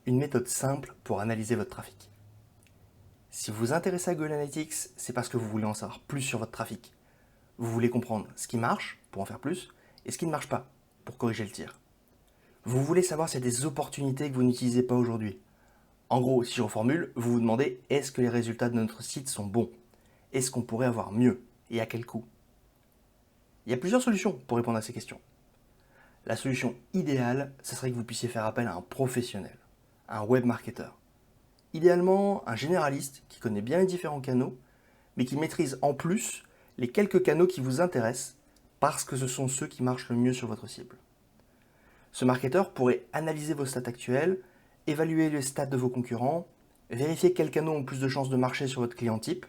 une méthode simple pour analyser votre trafic. Si vous vous intéressez à Google Analytics, c'est parce que vous voulez en savoir plus sur votre trafic. Vous voulez comprendre ce qui marche pour en faire plus et ce qui ne marche pas pour corriger le tir. Vous voulez savoir s'il y a des opportunités que vous n'utilisez pas aujourd'hui. En gros, si je reformule, vous vous demandez est-ce que les résultats de notre site sont bons? Est-ce qu'on pourrait avoir mieux et à quel coût? Il y a plusieurs solutions pour répondre à ces questions. La solution idéale, ce serait que vous puissiez faire appel à un professionnel, un web marketeur. Idéalement, un généraliste qui connaît bien les différents canaux, mais qui maîtrise en plus les quelques canaux qui vous intéressent parce que ce sont ceux qui marchent le mieux sur votre cible. Ce marketeur pourrait analyser vos stats actuelles, évaluer les stats de vos concurrents, vérifier quels canaux ont plus de chances de marcher sur votre client type,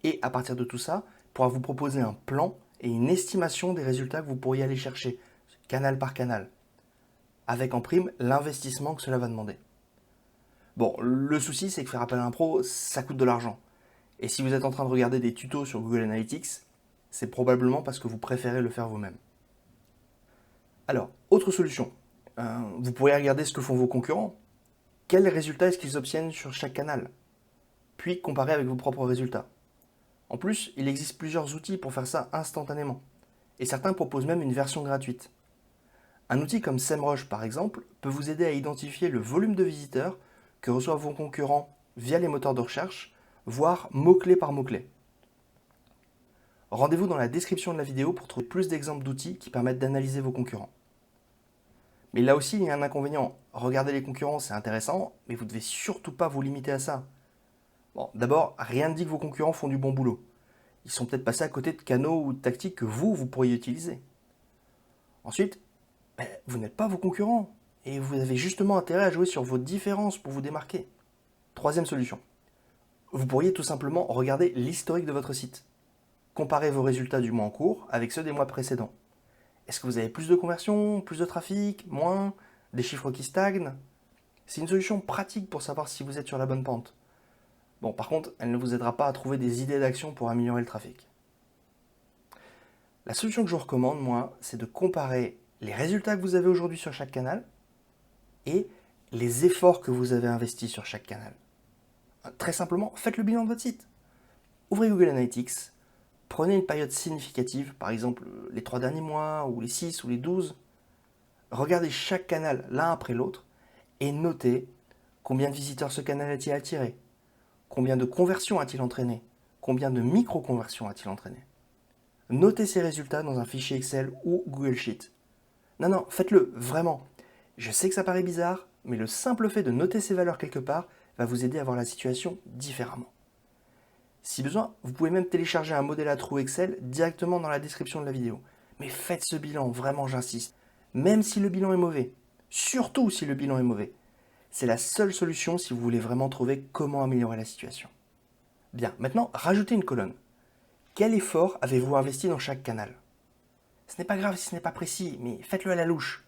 et à partir de tout ça, pourra vous proposer un plan et une estimation des résultats que vous pourriez aller chercher, canal par canal, avec en prime l'investissement que cela va demander. Bon, le souci, c'est que faire appel à un pro, ça coûte de l'argent. Et si vous êtes en train de regarder des tutos sur Google Analytics, c'est probablement parce que vous préférez le faire vous-même. Alors, autre solution. Vous pourriez regarder ce que font vos concurrents. Quels résultats est-ce qu'ils obtiennent sur chaque canal? Puis comparer avec vos propres résultats. En plus, il existe plusieurs outils pour faire ça instantanément. Et certains proposent même une version gratuite. Un outil comme SEMrush, par exemple, peut vous aider à identifier le volume de visiteurs que reçoivent vos concurrents via les moteurs de recherche, voire mot-clé par mot-clé. Rendez-vous dans la description de la vidéo pour trouver plus d'exemples d'outils qui permettent d'analyser vos concurrents. Mais là aussi, il y a un inconvénient. Regarder les concurrents, c'est intéressant, mais vous ne devez surtout pas vous limiter à ça. Bon, d'abord, rien ne dit que vos concurrents font du bon boulot. Ils sont peut-être passés à côté de canaux ou de tactiques que vous pourriez utiliser. Ensuite, vous n'êtes pas vos concurrents. Et vous avez justement intérêt à jouer sur vos différences pour vous démarquer. Troisième solution. Vous pourriez tout simplement regarder l'historique de votre site. Comparez vos résultats du mois en cours avec ceux des mois précédents. Est-ce que vous avez plus de conversions, plus de trafic, moins, des chiffres qui stagnent? C'est une solution pratique pour savoir si vous êtes sur la bonne pente. Bon, par contre, elle ne vous aidera pas à trouver des idées d'action pour améliorer le trafic. La solution que je vous recommande, moi, c'est de comparer les résultats que vous avez aujourd'hui sur chaque canal et les efforts que vous avez investis sur chaque canal. Très simplement, faites le bilan de votre site. Ouvrez Google Analytics, prenez une période significative, par exemple les 3 derniers mois, ou les 6 ou les 12. Regardez chaque canal l'un après l'autre et notez combien de visiteurs ce canal a-t-il attiré, combien de conversions a-t-il entraîné, combien de micro-conversions a-t-il entraîné. Notez ces résultats dans un fichier Excel ou Google Sheet. Non, faites-le, vraiment. Je sais que ça paraît bizarre, mais le simple fait de noter ces valeurs quelque part va vous aider à voir la situation différemment. Si besoin, vous pouvez même télécharger un modèle à trous Excel directement dans la description de la vidéo. Mais faites ce bilan, vraiment j'insiste. Même si le bilan est mauvais, surtout si le bilan est mauvais. C'est la seule solution si vous voulez vraiment trouver comment améliorer la situation. Bien, maintenant, rajoutez une colonne. Quel effort avez-vous investi dans chaque canal? Ce n'est pas grave si ce n'est pas précis, mais faites-le à la louche.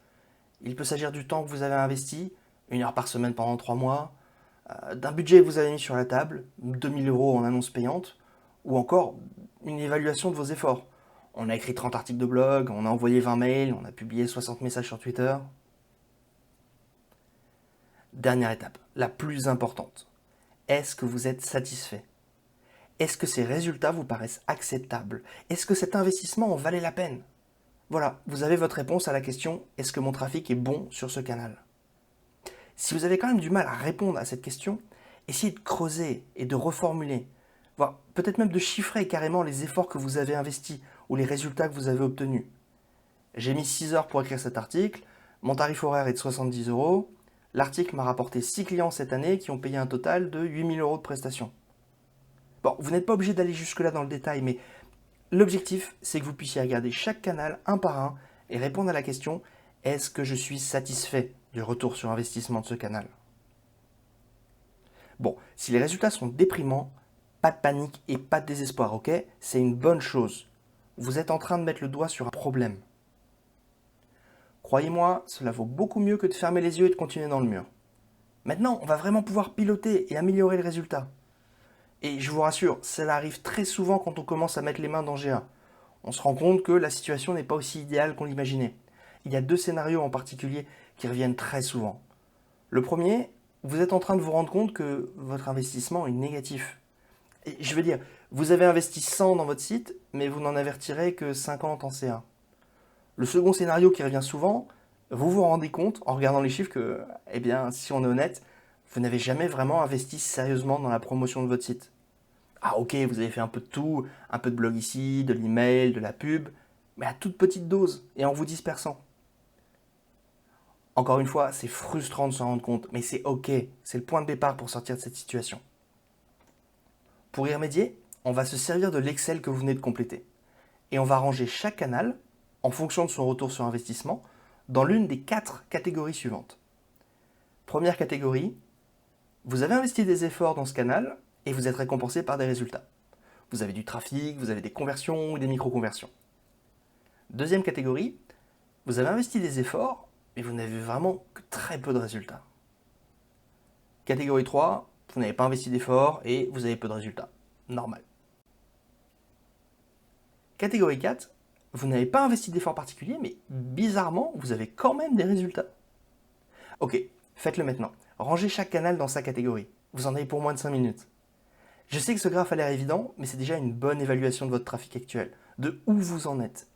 Il peut s'agir du temps que vous avez investi, 1 heure par semaine pendant 3 mois, d'un budget que vous avez mis sur la table, 2000 € en annonce payante, ou encore une évaluation de vos efforts. On a écrit 30 articles de blog, on a envoyé 20 mails, on a publié 60 messages sur Twitter. Dernière étape, la plus importante. Est-ce que vous êtes satisfait? Est-ce que ces résultats vous paraissent acceptables? Est-ce que cet investissement en valait la peine? Voilà, vous avez votre réponse à la question « Est-ce que mon trafic est bon sur ce canal ?» Si vous avez quand même du mal à répondre à cette question, essayez de creuser et de reformuler, voire peut-être même de chiffrer carrément les efforts que vous avez investis ou les résultats que vous avez obtenus. J'ai mis 6 heures pour écrire cet article, mon tarif horaire est de 70 €, l'article m'a rapporté 6 clients cette année qui ont payé un total de 8000 € de prestations. Bon, vous n'êtes pas obligé d'aller jusque-là dans le détail, mais l'objectif, c'est que vous puissiez regarder chaque canal un par un et répondre à la question « Est-ce que je suis satisfait du retour sur investissement de ce canal ?» Bon, si les résultats sont déprimants, pas de panique et pas de désespoir, ok? C'est une bonne chose. Vous êtes en train de mettre le doigt sur un problème. Croyez-moi, cela vaut beaucoup mieux que de fermer les yeux et de continuer dans le mur. Maintenant, on va vraiment pouvoir piloter et améliorer le résultat. Et je vous rassure, cela arrive très souvent quand on commence à mettre les mains dans GA. On se rend compte que la situation n'est pas aussi idéale qu'on l'imaginait. Il y a 2 scénarios en particulier qui reviennent très souvent. Le premier, vous êtes en train de vous rendre compte que votre investissement est négatif. Et je veux dire, vous avez investi 100 dans votre site, mais vous n'en avez retiré que 50 en C1. Le second scénario qui revient souvent, vous vous rendez compte en regardant les chiffres que, eh bien, si on est honnête, vous n'avez jamais vraiment investi sérieusement dans la promotion de votre site. Ah ok, vous avez fait un peu de tout, un peu de blog ici, de l'email, de la pub, mais à toute petite dose et en vous dispersant. Encore une fois, c'est frustrant de s'en rendre compte, mais c'est ok, c'est le point de départ pour sortir de cette situation. Pour y remédier, on va se servir de l'Excel que vous venez de compléter. Et on va ranger chaque canal, en fonction de son retour sur investissement, dans l'une des 4 catégories suivantes. Première catégorie, vous avez investi des efforts dans ce canal et vous êtes récompensé par des résultats. Vous avez du trafic, vous avez des conversions ou des micro-conversions. Deuxième catégorie, vous avez investi des efforts, mais vous n'avez vraiment que très peu de résultats. Catégorie 3, vous n'avez pas investi d'efforts et vous avez peu de résultats. Normal. Catégorie 4, vous n'avez pas investi d'efforts particuliers, mais bizarrement, vous avez quand même des résultats. Ok, faites-le maintenant. Rangez chaque canal dans sa catégorie. Vous en avez pour moins de 5 minutes. Je sais que ce graphe a l'air évident, mais c'est déjà une bonne évaluation de votre trafic actuel, de où vous en êtes.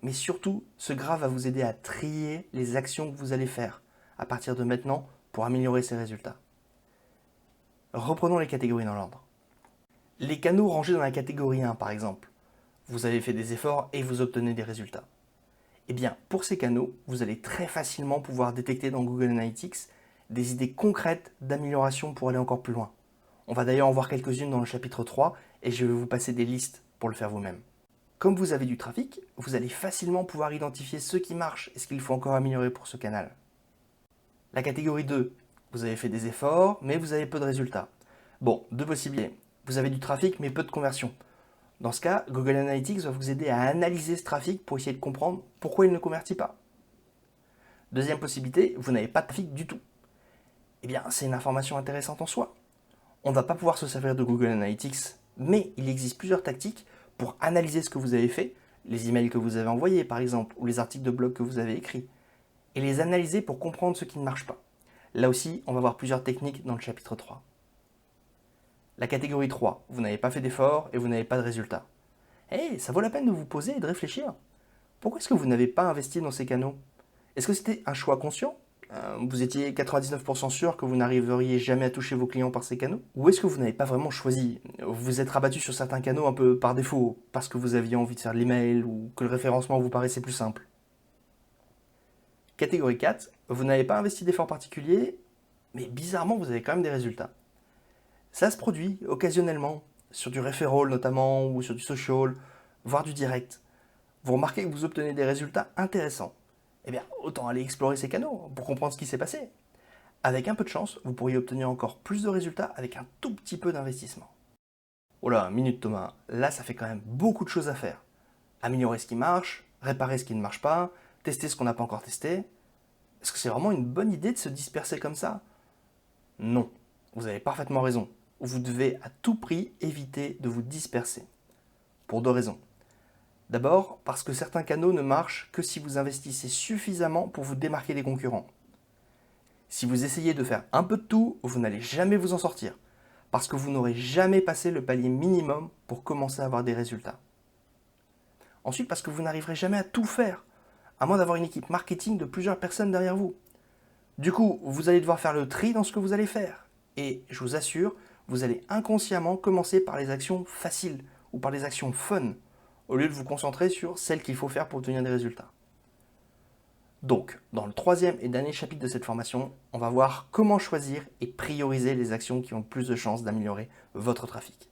Mais surtout, ce graphe va vous aider à trier les actions que vous allez faire à partir de maintenant pour améliorer ces résultats. Reprenons les catégories dans l'ordre. Les canaux rangés dans la catégorie 1, par exemple. Vous avez fait des efforts et vous obtenez des résultats. Eh bien, pour ces canaux, vous allez très facilement pouvoir détecter dans Google Analytics des idées concrètes d'amélioration pour aller encore plus loin. On va d'ailleurs en voir quelques-unes dans le chapitre 3 et je vais vous passer des listes pour le faire vous-même. Comme vous avez du trafic, vous allez facilement pouvoir identifier ce qui marche et ce qu'il faut encore améliorer pour ce canal. La catégorie 2, vous avez fait des efforts, mais vous avez peu de résultats. Bon, deux possibilités. Vous avez du trafic, mais peu de conversions. Dans ce cas, Google Analytics va vous aider à analyser ce trafic pour essayer de comprendre pourquoi il ne convertit pas. Deuxième possibilité, vous n'avez pas de trafic du tout. Eh bien, c'est une information intéressante en soi. On ne va pas pouvoir se servir de Google Analytics, mais il existe plusieurs tactiques pour analyser ce que vous avez fait, les emails que vous avez envoyés par exemple, ou les articles de blog que vous avez écrits, et les analyser pour comprendre ce qui ne marche pas. Là aussi, on va voir plusieurs techniques dans le chapitre 3. La catégorie 3, vous n'avez pas fait d'effort et vous n'avez pas de résultat. Ça vaut la peine de vous poser et de réfléchir. Pourquoi est-ce que vous n'avez pas investi dans ces canaux? Est-ce que c'était un choix conscient? Vous étiez 99% sûr que vous n'arriveriez jamais à toucher vos clients par ces canaux? Ou est-ce que vous n'avez pas vraiment choisi? Vous vous êtes rabattu sur certains canaux un peu par défaut, parce que vous aviez envie de faire de l'email ou que le référencement vous paraissait plus simple. Catégorie 4, vous n'avez pas investi d'efforts particuliers, mais bizarrement vous avez quand même des résultats. Ça se produit occasionnellement, sur du referral notamment, ou sur du social, voire du direct. Vous remarquez que vous obtenez des résultats intéressants. Eh bien, autant aller explorer ces canaux pour comprendre ce qui s'est passé. Avec un peu de chance, vous pourriez obtenir encore plus de résultats avec un tout petit peu d'investissement. Oh là, minute Thomas, là ça fait quand même beaucoup de choses à faire. Améliorer ce qui marche, réparer ce qui ne marche pas, tester ce qu'on n'a pas encore testé. Est-ce que c'est vraiment une bonne idée de se disperser comme ça? Non, vous avez parfaitement raison. Vous devez à tout prix éviter de vous disperser. Pour deux raisons. D'abord, parce que certains canaux ne marchent que si vous investissez suffisamment pour vous démarquer des concurrents. Si vous essayez de faire un peu de tout, vous n'allez jamais vous en sortir, parce que vous n'aurez jamais passé le palier minimum pour commencer à avoir des résultats. Ensuite, parce que vous n'arriverez jamais à tout faire, à moins d'avoir une équipe marketing de plusieurs personnes derrière vous. Du coup, vous allez devoir faire le tri dans ce que vous allez faire. Et je vous assure, vous allez inconsciemment commencer par les actions faciles ou par les actions fun, au lieu de vous concentrer sur celles qu'il faut faire pour obtenir des résultats. Donc, dans le troisième et dernier chapitre de cette formation, on va voir comment choisir et prioriser les actions qui ont le plus de chances d'améliorer votre trafic.